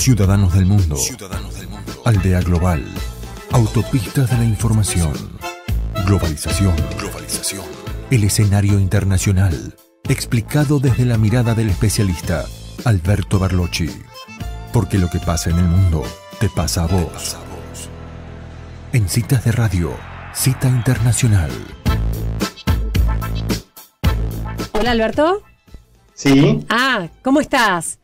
Ciudadanos del mundo. Aldea global. Autopistas de la información. Globalización. El escenario internacional. Explicado desde la mirada del especialista Alberto Barlocci. Porque lo que pasa en el mundo te pasa a vos. En Citas de Radio, Cita Internacional. Hola, Alberto. Sí. ¿Cómo estás?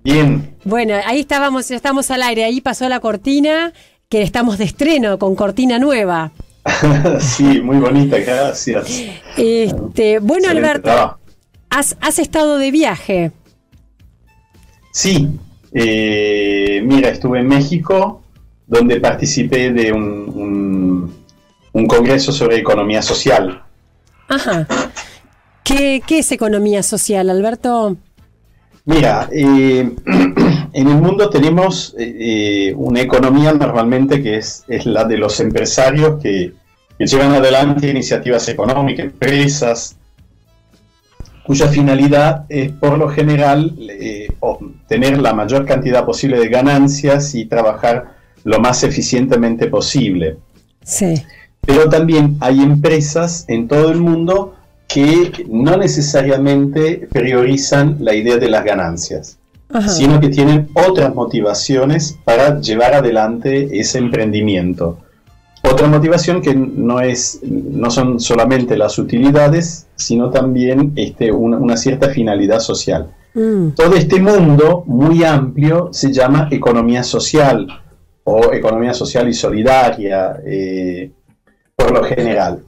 Bien. Bueno, ahí estábamos, ya estamos al aire. Ahí pasó la cortina, que estamos de estreno con cortina nueva. Sí, muy bonita, gracias. Bueno, Alberto, trabajo. ¿has estado de viaje? Sí. Mira, estuve en México, donde participé de un congreso sobre economía social. Ajá. ¿Qué es economía social, Alberto? Mira, en el mundo tenemos una economía normalmente que es la de los empresarios que llevan adelante iniciativas económicas, empresas, cuya finalidad es por lo general obtener la mayor cantidad posible de ganancias y trabajar lo más eficientemente posible. Sí. Pero también hay empresas en todo el mundo que no necesariamente priorizan la idea de las ganancias, ajá, sino que tienen otras motivaciones para llevar adelante ese emprendimiento. Otra motivación que no son solamente las utilidades, sino también una cierta finalidad social. Todo este mundo muy amplio se llama economía social o economía social y solidaria, por lo general.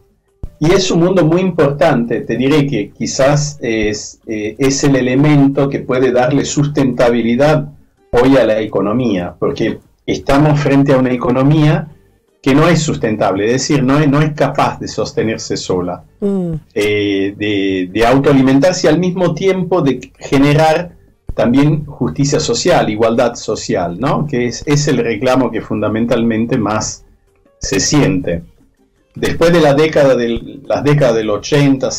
Y es un mundo muy importante. Te diré que quizás es el elemento que puede darle sustentabilidad hoy a la economía, porque estamos frente a una economía que no es sustentable, es decir, no es capaz de sostenerse sola, de autoalimentarse y al mismo tiempo de generar también justicia social, igualdad social, ¿no? Que es el reclamo que fundamentalmente más se siente. Después de las décadas del 80,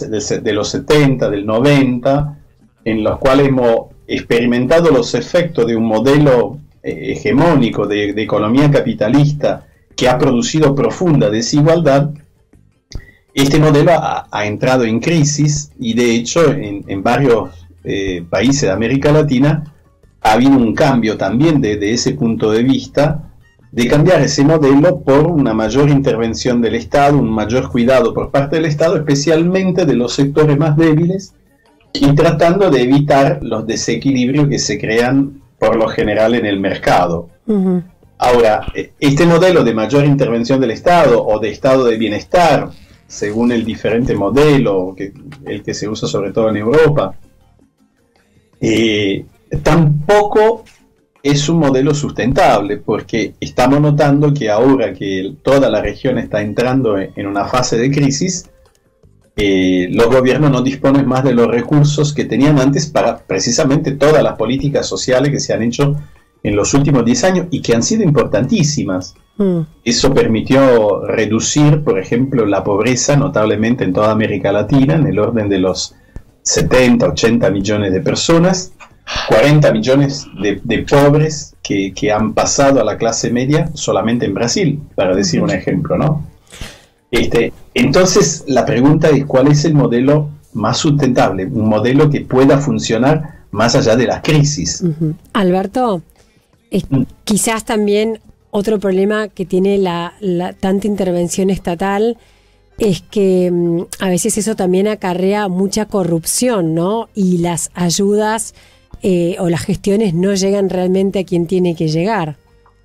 de los 70, del 90, en los cuales hemos experimentado los efectos de un modelo hegemónico de economía capitalista que ha producido profunda desigualdad, este modelo ha entrado en crisis y de hecho en varios países de América Latina ha habido un cambio también de ese punto de vista, de cambiar ese modelo por una mayor intervención del Estado, un mayor cuidado por parte del Estado, especialmente de los sectores más débiles, y tratando de evitar los desequilibrios que se crean por lo general en el mercado. Uh-huh. Ahora, este modelo de mayor intervención del Estado o de estado de bienestar, según el diferente modelo, el que se usa sobre todo en Europa, tampoco es un modelo sustentable, porque estamos notando que ahora que toda la región está entrando en una fase de crisis, los gobiernos no disponen más de los recursos que tenían antes para precisamente todas las políticas sociales que se han hecho en los últimos 10 años y que han sido importantísimas. Eso permitió reducir, por ejemplo, la pobreza notablemente en toda América Latina, en el orden de los 70, 80 millones de personas, 40 millones de pobres que han pasado a la clase media solamente en Brasil, para decir un ejemplo, ¿no? Entonces, la pregunta es ¿cuál es el modelo más sustentable? Un modelo que pueda funcionar más allá de las crisis. Uh-huh. Alberto, quizás también otro problema que tiene la tanta intervención estatal es que a veces eso también acarrea mucha corrupción, ¿no? Y las ayudas o las gestiones no llegan realmente a quien tiene que llegar.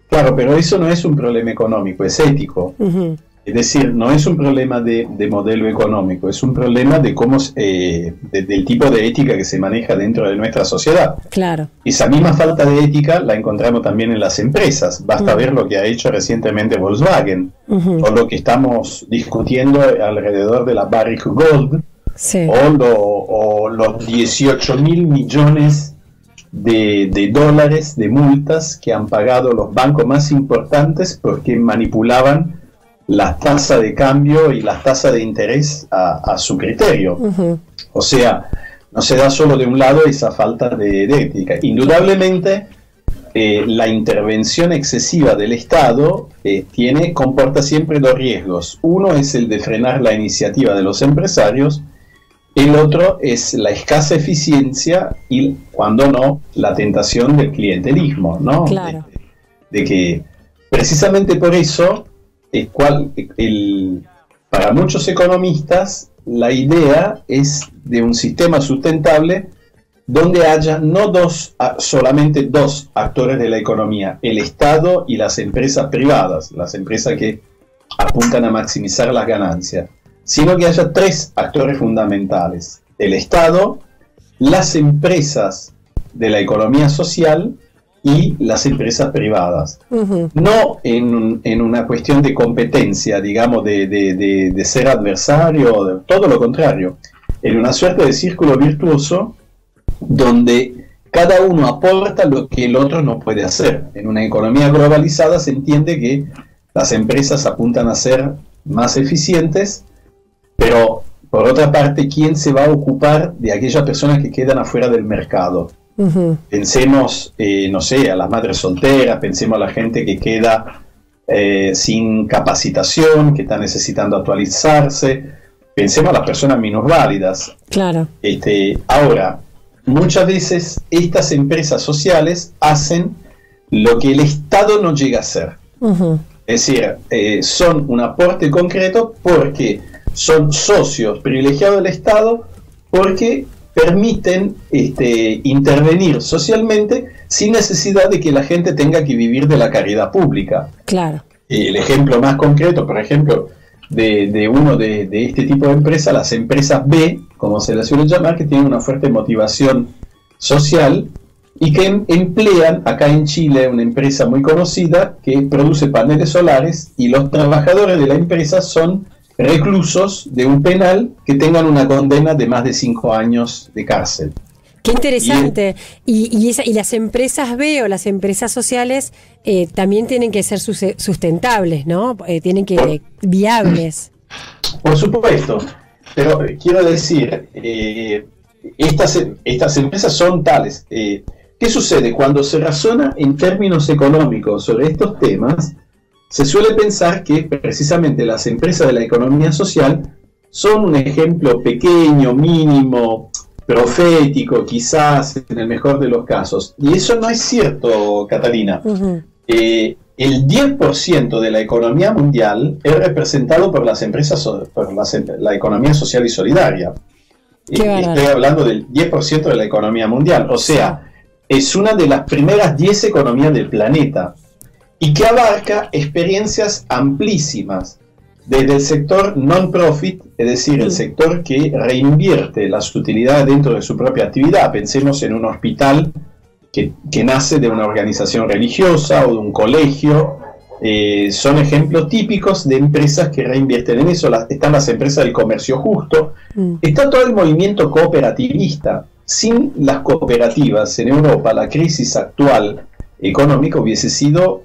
Claro, pero eso no es un problema económico, es ético. Uh-huh. Es decir, no es un problema de modelo económico, es un problema de cómo del tipo de ética que se maneja dentro de nuestra sociedad. Claro. Esa misma falta de ética la encontramos también en las empresas. Basta ver lo que ha hecho recientemente Volkswagen, o lo que estamos discutiendo alrededor de la Barrick Gold, sí, o los 18.000 millones de dólares de multas que han pagado los bancos más importantes porque manipulaban las tasas de cambio y las tasas de interés a su criterio. Uh-huh. O sea, no se da solo de un lado esa falta de ética. Indudablemente la intervención excesiva del Estado comporta siempre dos riesgos. Uno es el de frenar la iniciativa de los empresarios, el otro es la escasa eficiencia y, cuando no, la tentación del clientelismo, ¿no? Claro. De que precisamente por eso, para muchos economistas, la idea es de un sistema sustentable donde haya no solamente dos actores de la economía, el Estado y las empresas privadas, las empresas que apuntan a maximizar las ganancias, sino que haya tres actores fundamentales: el Estado, las empresas de la economía social y las empresas privadas. Uh-huh. No en una cuestión de competencia, digamos, de ser adversario, todo lo contrario, en una suerte de círculo virtuoso donde cada uno aporta lo que el otro no puede hacer. En una economía globalizada se entiende que las empresas apuntan a ser más eficientes, pero por otra parte, ¿quién se va a ocupar de aquellas personas que quedan afuera del mercado? Uh-huh. Pensemos, no sé, a las madres solteras, pensemos a la gente que queda sin capacitación, que está necesitando actualizarse, pensemos a las personas minusválidas. Claro. Ahora, muchas veces estas empresas sociales hacen lo que el Estado no llega a hacer. Uh-huh. Es decir, son un aporte concreto porque son socios privilegiados del Estado, porque permiten intervenir socialmente sin necesidad de que la gente tenga que vivir de la caridad pública. Claro. El ejemplo más concreto, por ejemplo, de uno de este tipo de empresas, las empresas B, como se las suele llamar, que tienen una fuerte motivación social y que emplean acá en Chile una empresa muy conocida que produce paneles solares, y los trabajadores de la empresa son reclusos de un penal que tengan una condena de más de 5 años de cárcel. Qué interesante. Y las empresas B o las empresas sociales también tienen que ser sustentables, ¿no? Tienen que viables. Por supuesto, pero quiero decir, estas empresas son tales. ¿Qué sucede? Cuando se razona en términos económicos sobre estos temas, se suele pensar que precisamente las empresas de la economía social son un ejemplo pequeño, mínimo, profético, quizás en el mejor de los casos. Y eso no es cierto, Catalina. Uh-huh. El 10% de la economía mundial es representado por las empresas, la economía social y solidaria. Estoy hablando del 10% de la economía mundial. O sea, es una de las primeras 10 economías del planeta, y que abarca experiencias amplísimas, desde el sector non-profit, es decir, el sector que reinvierte las utilidades dentro de su propia actividad. Pensemos en un hospital que nace de una organización religiosa o de un colegio. Son ejemplos típicos de empresas que reinvierten en eso. Están las empresas del comercio justo. Está todo el movimiento cooperativista. Sin las cooperativas en Europa, la crisis actual económica hubiese sido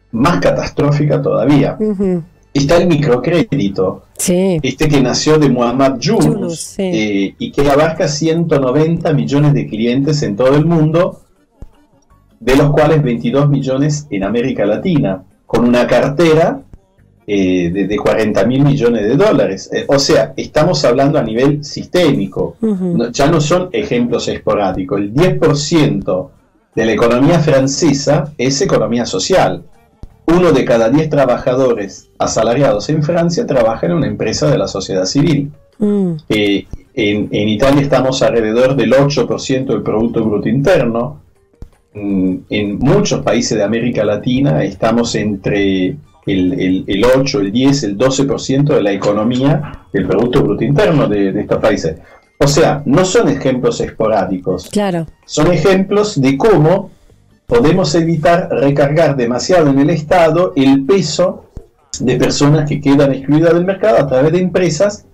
más catastrófica todavía. Uh-huh. Está el microcrédito, sí, que nació de Muhammad Yunus, sí, y que abarca 190 millones de clientes en todo el mundo, de los cuales 22 millones en América Latina, con una cartera de 40.000 millones de dólares. O sea, estamos hablando a nivel sistémico. Uh-huh. Ya no son ejemplos esporádicos. El 10% de la economía francesa es economía social. 1 de cada 10 trabajadores asalariados en Francia trabaja en una empresa de la sociedad civil. En Italia estamos alrededor del 8% del Producto Bruto Interno. En muchos países de América Latina estamos entre el 8, el 10, el 12% de la economía del Producto Bruto Interno de estos países. O sea, no son ejemplos esporádicos. Claro. Son ejemplos de cómo podemos evitar recargar demasiado en el Estado el peso de personas que quedan excluidas del mercado a través de empresas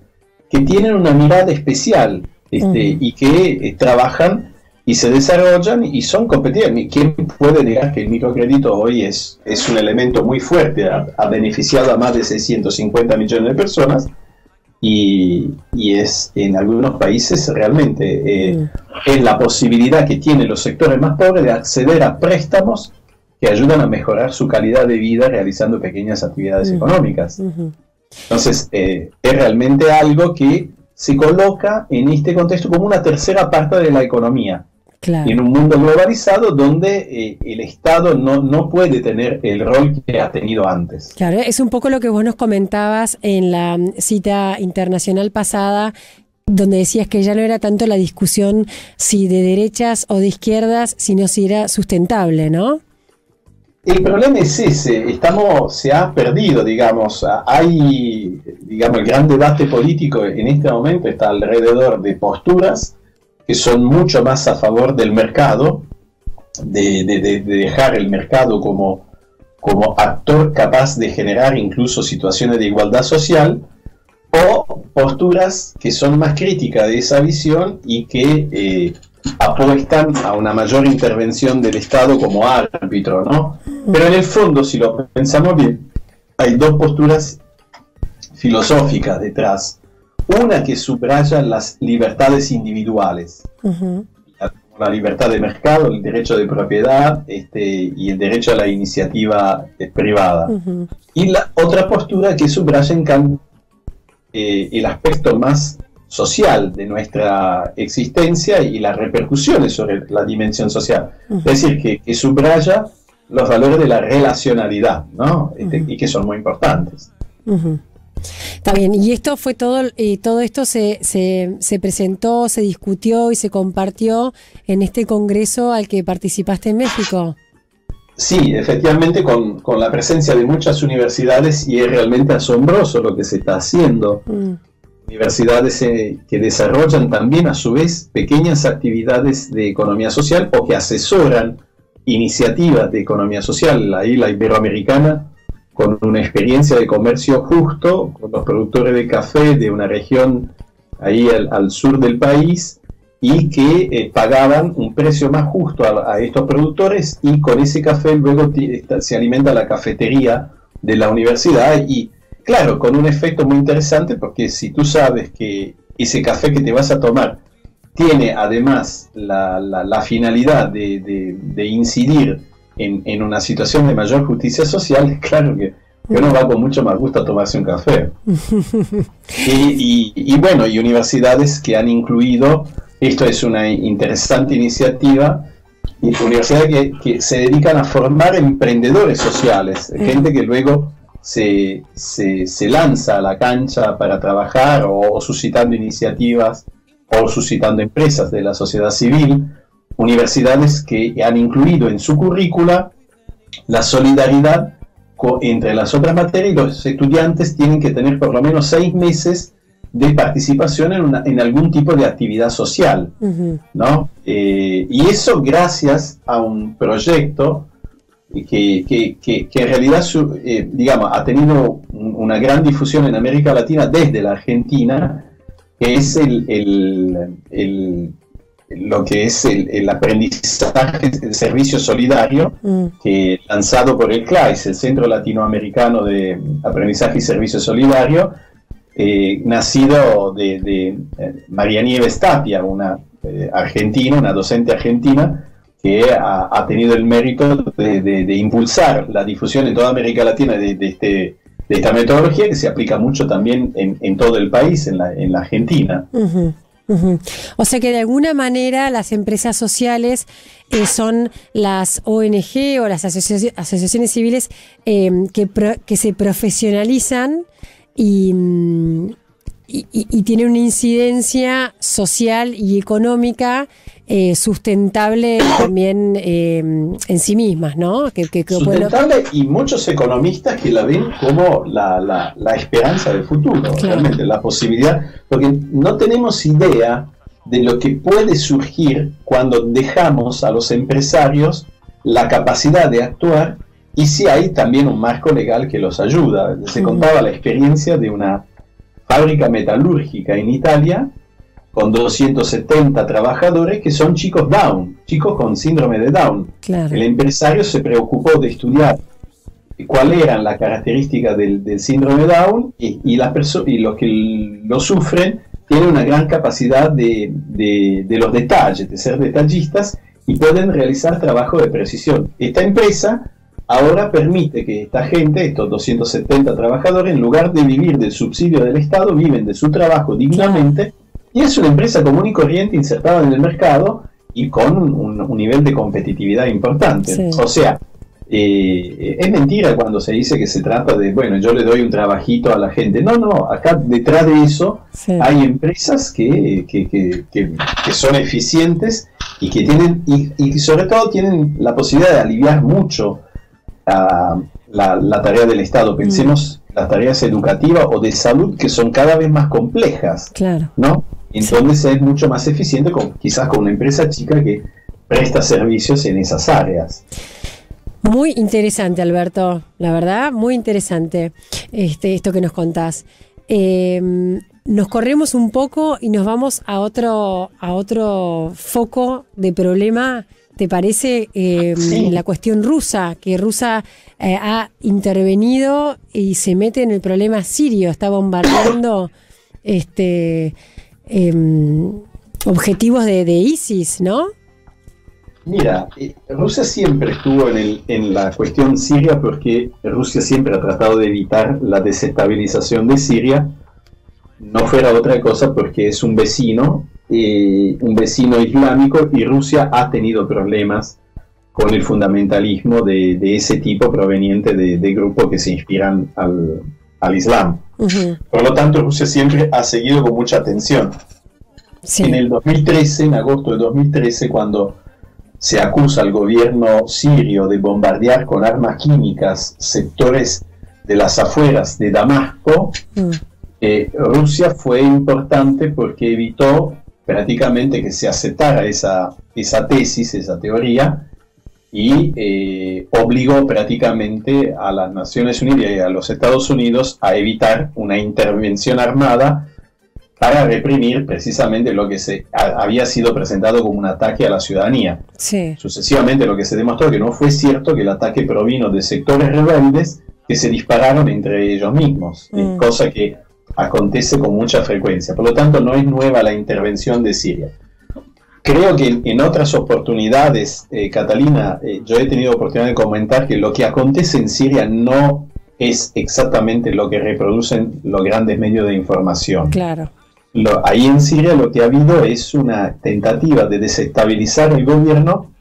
que tienen una mirada especial y que trabajan y se desarrollan y son competitivos. ¿Quién puede negar que el microcrédito hoy es un elemento muy fuerte? Ha beneficiado a más de 650 millones de personas y es en algunos países realmente es la posibilidad que tienen los sectores más pobres de acceder a préstamos que ayudan a mejorar su calidad de vida realizando pequeñas actividades económicas. Entonces, es realmente algo que se coloca en este contexto como una tercera parte de la economía. Claro. En un mundo globalizado donde el Estado no puede tener el rol que ha tenido antes. Claro, es un poco lo que vos nos comentabas en la cita internacional pasada, donde decías que ya no era tanto la discusión si de derechas o de izquierdas, sino si era sustentable, ¿no? El problema es ese, se ha perdido, digamos, hay, digamos, el gran debate político en este momento está alrededor de posturas que son mucho más a favor del mercado, de dejar el mercado como actor capaz de generar incluso situaciones de igualdad social, o posturas que son más críticas de esa visión y que apuestan a una mayor intervención del Estado como árbitro, ¿no? Pero en el fondo, si lo pensamos bien, hay dos posturas filosóficas detrás. Una que subraya las libertades individuales, la libertad de mercado, el derecho de propiedad y el derecho a la iniciativa privada. Y la otra postura que subraya en cambio el aspecto más social de nuestra existencia y las repercusiones sobre la dimensión social. Es decir, que subraya los valores de la relacionalidad, ¿no? Y que son muy importantes. Está bien, y esto fue todo esto se presentó, se discutió y se compartió en este congreso al que participaste en México. Sí, efectivamente con la presencia de muchas universidades, y es realmente asombroso lo que se está haciendo. Universidades que desarrollan también a su vez pequeñas actividades de economía social o que asesoran iniciativas de economía social. Ahí la Iberoamericana, con una experiencia de comercio justo con los productores de café de una región ahí al sur del país, y que pagaban un precio más justo a estos productores, y con ese café luego se alimenta la cafetería de la universidad, y claro, con un efecto muy interesante, porque si tú sabes que ese café que te vas a tomar tiene además la finalidad de incidir en una situación de mayor justicia social, claro que uno va con mucho más gusto a tomarse un café. y bueno, y universidades que han incluido, esto es una interesante iniciativa, y universidades que se dedican a formar emprendedores sociales, gente que luego se lanza a la cancha para trabajar o suscitando iniciativas o suscitando empresas de la sociedad civil. Universidades que han incluido en su currícula la solidaridad entre las otras materias, y los estudiantes tienen que tener por lo menos 6 meses de participación en algún tipo de actividad social, ¿no? Y eso gracias a un proyecto que en realidad digamos, ha tenido una gran difusión en América Latina desde la Argentina, que es lo que es el aprendizaje de servicio solidario, que lanzado por el CLAIS, el Centro Latinoamericano de Aprendizaje y Servicio Solidario, nacido de María Nieves Tapia, una argentina, una docente argentina, que ha tenido el mérito de impulsar la difusión en toda América Latina de esta metodología, que se aplica mucho también en todo el país, en la Argentina. O sea que de alguna manera las empresas sociales son las ONG o las asociaciones civiles que se profesionalizan y tienen una incidencia social y económica sustentable también en sí mismas, ¿no? Sustentable, y muchos economistas que la ven como la esperanza del futuro, claro. Realmente, la posibilidad, porque no tenemos idea de lo que puede surgir cuando dejamos a los empresarios la capacidad de actuar, y si hay también un marco legal que los ayuda. Se contaba la experiencia de una fábrica metalúrgica en Italia con 270 trabajadores que son chicos Down, chicos con síndrome de Down. Claro. El empresario se preocupó de estudiar cuáles eran las características del síndrome Down, y los que lo sufren tienen una gran capacidad de los detalles, de ser detallistas, y pueden realizar trabajo de precisión. Esta empresa ahora permite que esta gente, estos 270 trabajadores, en lugar de vivir del subsidio del Estado, viven de su trabajo dignamente, y es una empresa común y corriente insertada en el mercado y con un nivel de competitividad importante. Sí. O sea, es mentira cuando se dice que se trata de, bueno, yo le doy un trabajito a la gente. No, acá detrás de eso hay empresas que son eficientes y que tienen, y sobre todo tienen la posibilidad de aliviar mucho la tarea del Estado. Pensemos las tareas educativas o de salud, que son cada vez más complejas, ¿no? Entonces es mucho más eficiente quizás con una empresa chica que presta servicios en esas áreas. Muy interesante, Alberto, la verdad, muy interesante esto que nos contás. Nos corremos un poco y nos vamos a otro foco de problema, ¿te parece? La cuestión rusa, que Rusia ha intervenido y se mete en el problema sirio, está bombardeando objetivos de ISIS, ¿no? Mira, Rusia siempre estuvo en la cuestión siria, porque Rusia siempre ha tratado de evitar la desestabilización de Siria, no fuera otra cosa porque es un vecino islámico, y Rusia ha tenido problemas con el fundamentalismo de ese tipo proveniente de grupos que se inspiran al Islam. Por lo tanto, Rusia siempre ha seguido con mucha atención. En el 2013, en agosto de 2013, cuando se acusa al gobierno sirio de bombardear con armas químicas sectores de las afueras de Damasco, Rusia fue importante porque evitó prácticamente que se aceptara esa tesis, esa teoría, y obligó prácticamente a las Naciones Unidas y a los Estados Unidos a evitar una intervención armada para reprimir precisamente lo que había sido presentado como un ataque a la ciudadanía. Sucesivamente, lo que se demostró que no fue cierto, que el ataque provino de sectores rebeldes que se dispararon entre ellos mismos, cosa que acontece con mucha frecuencia. Por lo tanto, no es nueva la intervención de Siria. Creo que en otras oportunidades, Catalina, yo he tenido oportunidad de comentar que lo que acontece en Siria no es exactamente lo que reproducen los grandes medios de información. Claro. Ahí en Siria lo que ha habido es una tentativa de desestabilizar el gobierno,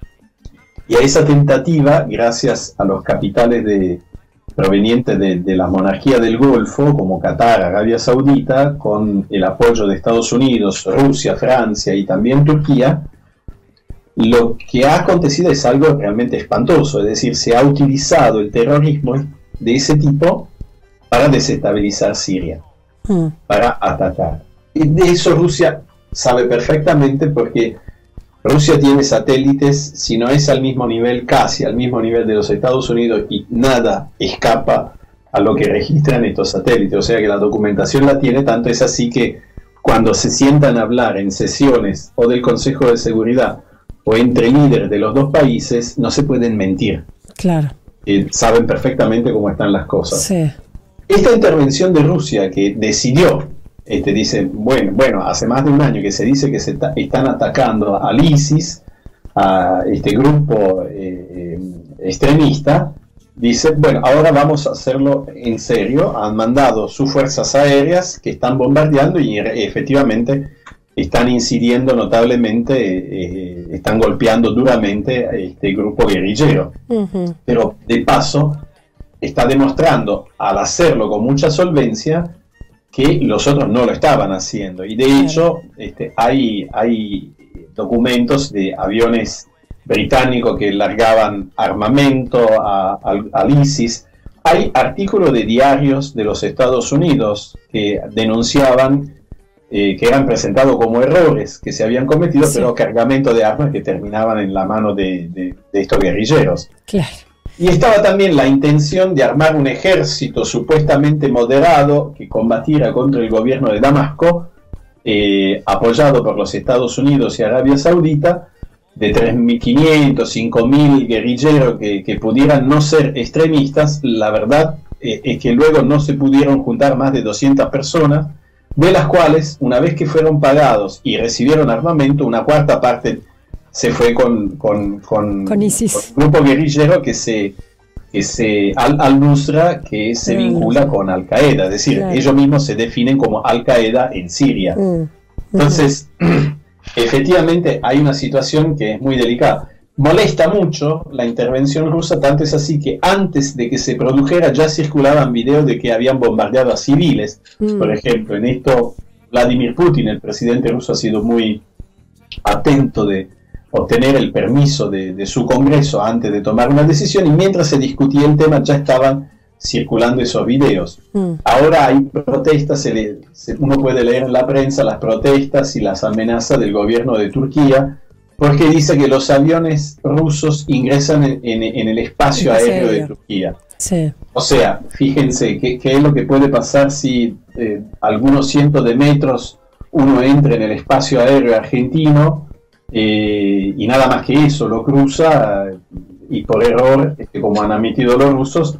y a esa tentativa, gracias a los capitales provenientes de la monarquía del Golfo, como Qatar, Arabia Saudita, con el apoyo de Estados Unidos, Rusia, Francia y también Turquía, lo que ha acontecido es algo realmente espantoso. Es decir, se ha utilizado el terrorismo de ese tipo para desestabilizar Siria, para atacar. Y de eso Rusia sabe perfectamente, porque Rusia tiene satélites, si no es al mismo nivel, casi al mismo nivel de los Estados Unidos, y nada escapa a lo que registran estos satélites. O sea que la documentación la tiene, tanto es así que cuando se sientan a hablar en sesiones o del Consejo de Seguridad o entre líderes de los dos países, no se pueden mentir. Claro. Saben perfectamente cómo están las cosas. Sí. Esta intervención de Rusia, que decidió, dice, bueno, hace más de un año que se dice que están atacando al ISIS, a este grupo extremista, dice, bueno, ahora vamos a hacerlo en serio. Han mandado sus fuerzas aéreas que están bombardeando y efectivamente están incidiendo notablemente, están golpeando duramente a este grupo guerrillero. Pero de paso está demostrando, al hacerlo con mucha solvencia, que los otros no lo estaban haciendo. Y de hecho hay documentos de aviones británicos que largaban armamento al ISIS. Hay artículos de diarios de los Estados Unidos que denunciaban que eran presentados como errores que se habían cometido, pero cargamento de armas que terminaban en la mano de estos guerrilleros. Claro. Y estaba también la intención de armar un ejército supuestamente moderado que combatiera contra el gobierno de Damasco, apoyado por los Estados Unidos y Arabia Saudita, de 3.500, 5.000 guerrilleros que pudieran no ser extremistas. La verdad es que luego no se pudieron juntar más de 200 personas, de las cuales, una vez que fueron pagados y recibieron armamento, una cuarta parte se fue con ISIS. Con un grupo guerrillero que se Al-Nusra que se vincula con Al-Qaeda, es decir, ellos mismos se definen como Al-Qaeda en Siria. Entonces, efectivamente hay una situación que es muy delicada. Molesta mucho la intervención rusa, tanto es así que antes de que se produjera ya circulaban videos de que habían bombardeado a civiles. Por ejemplo, en esto Vladimir Putin, el presidente ruso, ha sido muy atento de obtener el permiso de su Congreso antes de tomar una decisión, y mientras se discutía el tema ya estaban circulando esos videos. Ahora hay protestas, uno puede leer en la prensa las protestas y las amenazas del gobierno de Turquía, porque dice que los aviones rusos ingresan en el espacio aéreo de Turquía. Sí. O sea, fíjense qué es lo que puede pasar si algunos cientos de metros uno entra en el espacio aéreo argentino y nada más que eso lo cruza y por error, como han admitido los rusos,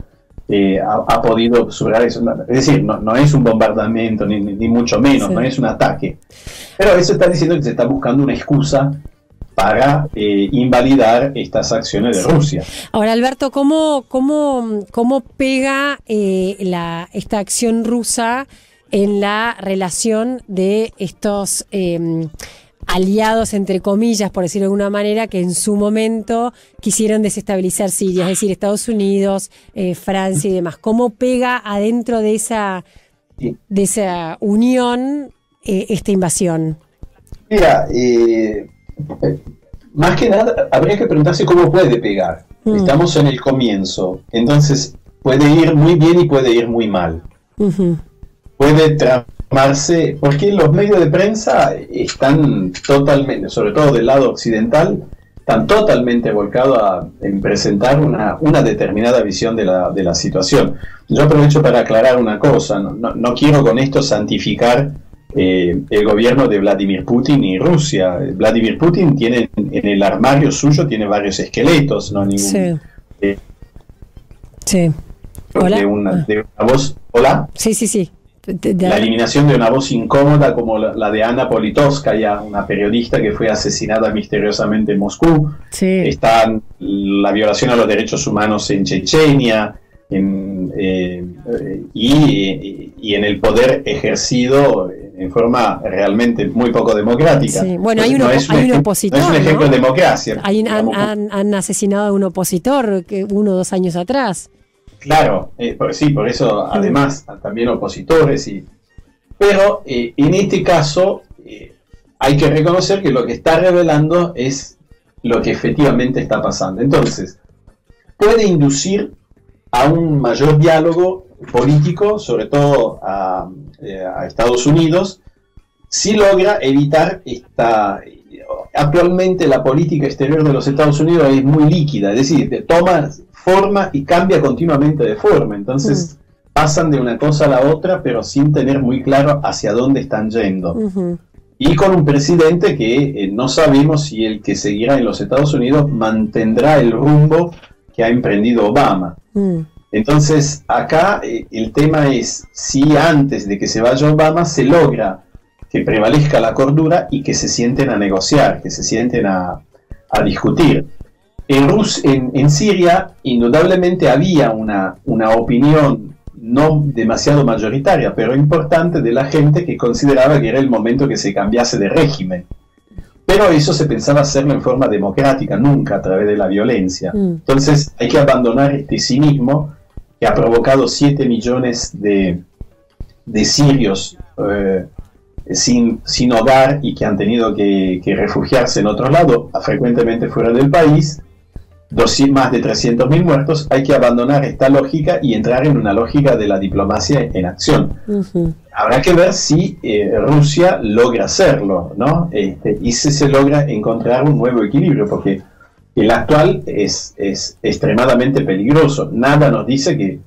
ha podido superar eso. Es decir, no es un bombardamiento ni mucho menos, no es un ataque. Pero eso está diciendo que se está buscando una excusa para invalidar estas acciones de Rusia. Ahora, Alberto, ¿cómo pega esta acción rusa en la relación de estos aliados, entre comillas, por decirlo de alguna manera, que en su momento quisieron desestabilizar Siria, es decir, Estados Unidos, Francia y demás? ¿Cómo pega adentro de esa unión esta invasión? Mira, más que nada habría que preguntarse cómo puede pegar. Estamos en el comienzo, entonces puede ir muy bien y puede ir muy mal. Puede tramarse, porque los medios de prensa están totalmente, sobre todo del lado occidental, están totalmente volcados en presentar una determinada visión de la situación. Yo aprovecho para aclarar una cosa, no quiero con esto santificar el gobierno de Vladimir Putin y Rusia. Vladimir Putin tiene en el armario suyo tiene varios esqueletos, no ningún. Sí. ¿Hola? De una voz. ¿Hola? Sí. La eliminación de una voz incómoda como la de Ana Politkovskaya, una periodista que fue asesinada misteriosamente en Moscú. Está la violación a los derechos humanos en Chechenia, y en el poder ejercido en forma realmente muy poco democrática. Sí. Bueno, hay un opositor. No es un ejemplo de democracia. Han asesinado a un opositor 1 o 2 años atrás. Claro, por eso además también opositores. Pero en este caso hay que reconocer que lo que está revelando es lo que efectivamente está pasando. Entonces, puede inducir a un mayor diálogo político, sobre todo a Estados Unidos, si logra evitar actualmente la política exterior de los Estados Unidos es muy líquida, es decir, toma forma y cambia continuamente de forma, entonces pasan de una cosa a la otra, pero sin tener muy claro hacia dónde están yendo. Y con un presidente que no sabemos si el que seguirá en los Estados Unidos mantendrá el rumbo que ha emprendido Obama. Entonces, acá el tema es si antes de que se vaya Obama se logra que prevalezca la cordura y que se sienten a negociar, que se sienten a discutir. En Siria, indudablemente había una opinión no demasiado mayoritaria, pero importante de la gente que consideraba que era el momento que se cambiase de régimen. Pero eso se pensaba hacerlo en forma democrática, nunca a través de la violencia. Entonces hay que abandonar este cinismo que ha provocado 7 millones de sirios sin hogar y que han tenido que refugiarse en otro lado, frecuentemente fuera del país, más de 300.000 muertos. Hay que abandonar esta lógica y entrar en una lógica de la diplomacia en acción. Habrá que ver si Rusia logra hacerlo, ¿no? Y si se logra encontrar un nuevo equilibrio, porque el actual es extremadamente peligroso. Nada nos dice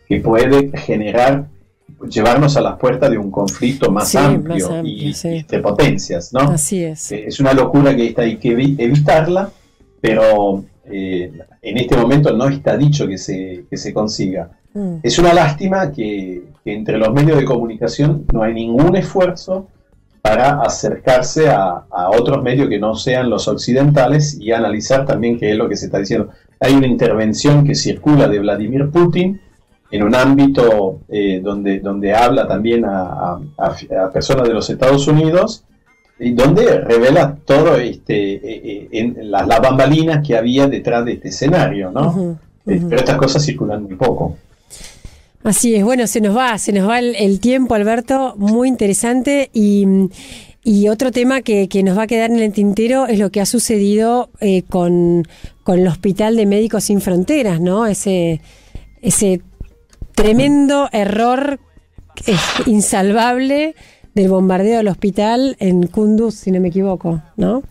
que puede llevarnos a las puertas de un conflicto más amplio y de potencias, ¿no? Así es. Es una locura que hay que evitarla, pero en este momento no está dicho que se consiga. Es una lástima que entre los medios de comunicación no hay ningún esfuerzo para acercarse a otros medios que no sean los occidentales y analizar también qué es lo que se está diciendo. hay una intervención que circula de Vladimir Putin en un ámbito donde habla también a personas de los Estados Unidos, y donde revela todo las bambalinas que había detrás de este escenario, ¿no? Pero estas cosas circulan muy poco. Así es, bueno, se nos va el tiempo, Alberto, muy interesante, y otro tema que nos va a quedar en el tintero es lo que ha sucedido con el Hospital de Médicos Sin Fronteras, ¿no? Ese tremendo error insalvable del bombardeo del hospital en Kunduz, si no me equivoco, ¿no?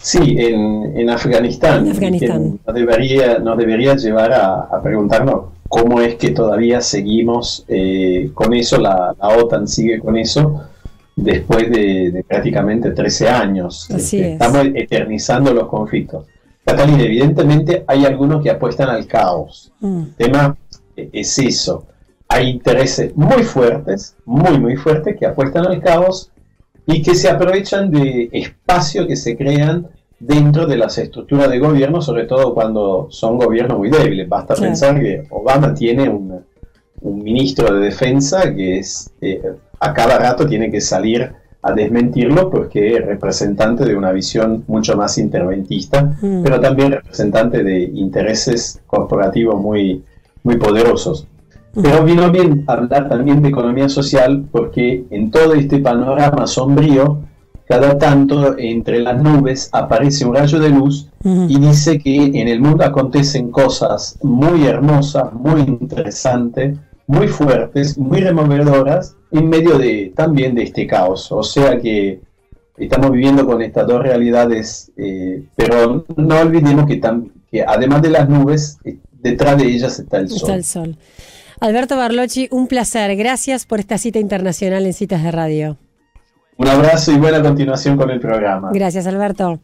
Sí, en Afganistán. En Afganistán. Nos debería llevar a preguntarnos cómo es que todavía seguimos con eso, la OTAN sigue con eso, después de prácticamente 13 años. Estamos eternizando los conflictos. Catalina, evidentemente hay algunos que apuestan al caos. El tema es eso. Hay intereses muy fuertes, muy fuertes, que apuestan al caos y que se aprovechan de espacios que se crean dentro de las estructuras de gobierno, sobre todo cuando son gobiernos muy débiles. Basta pensar que Obama tiene un ministro de defensa que es a cada rato tiene que salir a desmentirlo porque es representante de una visión mucho más interventista, pero también representante de intereses corporativos muy poderosos. Pero vino bien hablar también de economía social, porque en todo este panorama sombrío, cada tanto entre las nubes aparece un rayo de luz y dice que en el mundo acontecen cosas muy hermosas, muy interesantes, muy fuertes, muy removedoras, en medio también de este caos. O sea que estamos viviendo con estas dos realidades, pero no olvidemos que además de las nubes, detrás de ellas está el sol. Está el sol. Alberto Barlocci, un placer. Gracias por esta cita internacional en Citas de Radio. Un abrazo y buena continuación con el programa. Gracias, Alberto.